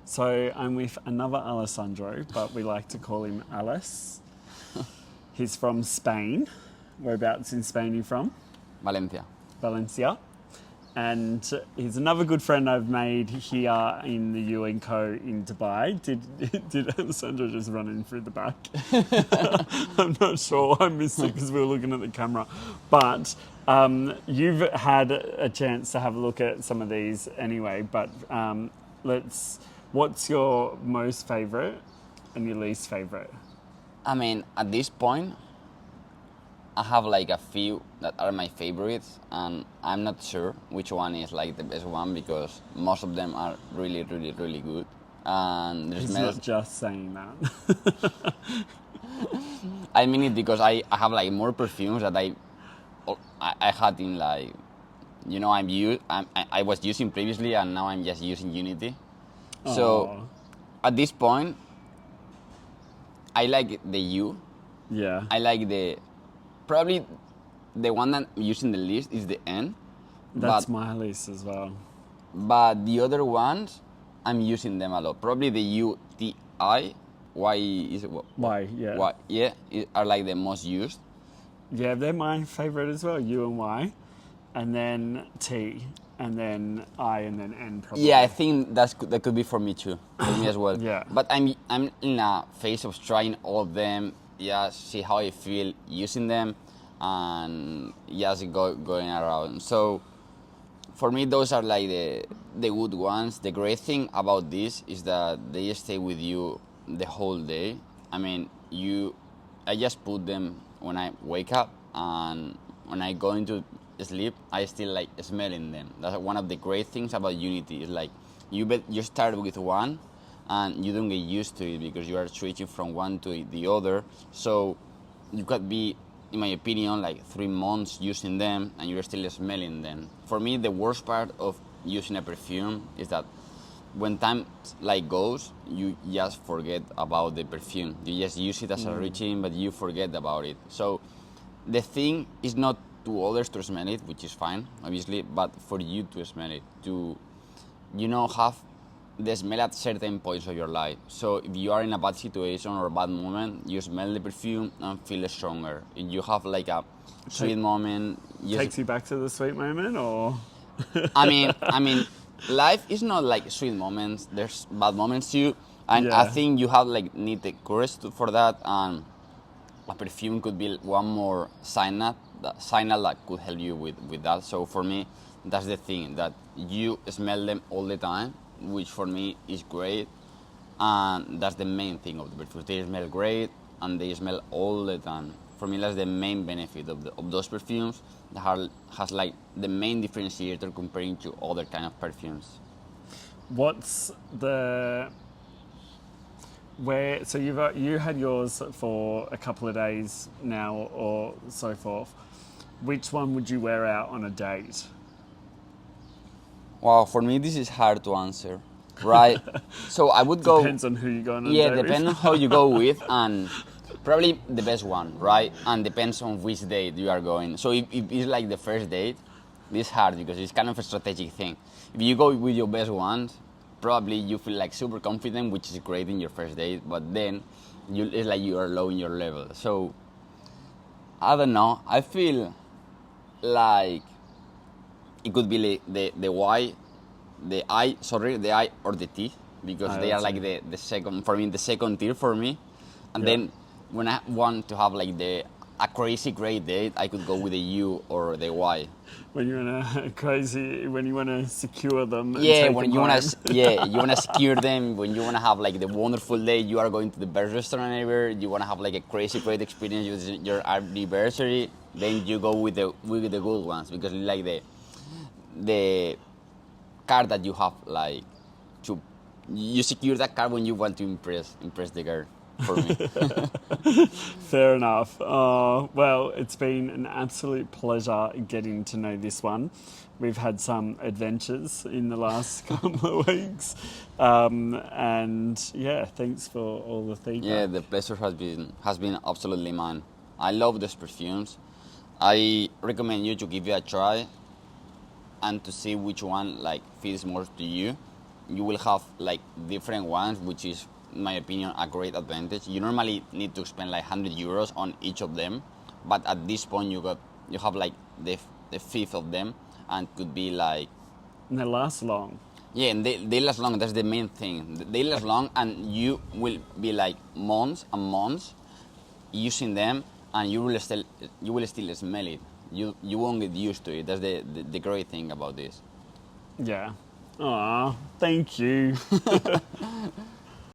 So I'm with another Alessandro, but we like to call him Aless. He's from Spain. Whereabouts in Spain are you from? Valencia. Valencia. And he's another good friend I've made here in the UN Co in Dubai. Did Alessandro just run in through the back? I'm not sure. I missed it because we were looking at the camera. But you've had a chance to have a look at some of these anyway. But what's your most favourite and your least favourite? I mean, at this point, I have like a few that are my favorites, and I'm not sure which one is like the best one because most of them are really, really, really good. And He's not just saying that. I mean it because I have like more perfumes that I had in like, you know, I was using previously, and now I'm just using Unity. So at this point, I like the U. Yeah. I like probably the one that I'm using the least is the N. That's my least as well. But the other ones, I'm using them a lot. Probably the UTI, Y is it? Y, yeah. Y, yeah, are like the most used. Yeah, they're my favourite as well. U and Y, and then T, and then I, and then N. Probably. Yeah, I think that could be for me too, for me as well. Yeah. But I'm in a phase of trying all of them. Yeah, see how I feel using them, and just going around. So for me, those are like the good ones. The great thing about this is that they stay with you the whole day. I mean, I just put them when I wake up, and when I go into sleep, I still like smelling them. That's one of the great things about Unity. Is like you start with one, and you don't get used to it because you are switching from one to the other. So you could be, in my opinion, like 3 months using them, and you're still smelling them. For me, the worst part of using a perfume is that when time like goes, you just forget about the perfume. You just use it as a routine, but you forget about it. So the thing is not to others to smell it, which is fine, obviously, but for you to smell it, to, have the smell at certain points of your life. So if you are in a bad situation or a bad moment, you smell the perfume and feel stronger. If you have like a sweet moment, Takes you back to the sweet moment, or? I mean, life is not like sweet moments. There's bad moments too, and Yeah. I think you have like need the courage for that. And a perfume could be one more signal that could help you with that. So for me, that's the thing, that you smell them all the time, which for me is great, and that's the main thing of the perfumes. They smell great and they smell all the time. For me, that's the main benefit of those perfumes that has like the main differentiator comparing to other kind of perfumes. What's so you had yours for a couple of days now or so forth. Which one would you wear out on a date? Wow, for me this is hard to answer, right? So I would go. Depends on who you go on a Yeah, date depends on how you go with, and probably the best one, right? And depends on which date you are going. So if it's like the first date, this is hard because it's kind of a strategic thing. If you go with your best ones, probably you feel like super confident, which is great in your first date, but then it's like you are low in your level. So I don't know. I feel like it could be the Y, the I or the T, because they are like the second, for me, the second tier for me. And then when I want to have like a crazy great date, I could go with the U or the Y. When you're in when you want to secure them. And Yeah, take when them you home. you wanna secure them. When you wanna have like the wonderful day, you are going to the best restaurant ever. You wanna have like a crazy great experience with your anniversary. Then you go with the good ones because you like the card that you have, like you secure that card when you want to impress the girl. For me. Fair enough. Well, it's been an absolute pleasure getting to know this one. We've had some adventures in the last couple of weeks. And yeah, thanks for all the feedback. Yeah, the pleasure has been absolutely mine. I love these perfumes. I recommend you to give it a try and to see which one like feels more to you. you will have like different ones, which is, in my opinion, a great advantage. You normally need to spend like €100 on each of them, but at this point you have like the fifth of them, and could be like, And they last long. yeah, and they last long. That's the main thing. They last long, and you will be like months and months using them, and you will still smell it. You won't get used to it. That's the great thing about this. Yeah. Aw, thank you.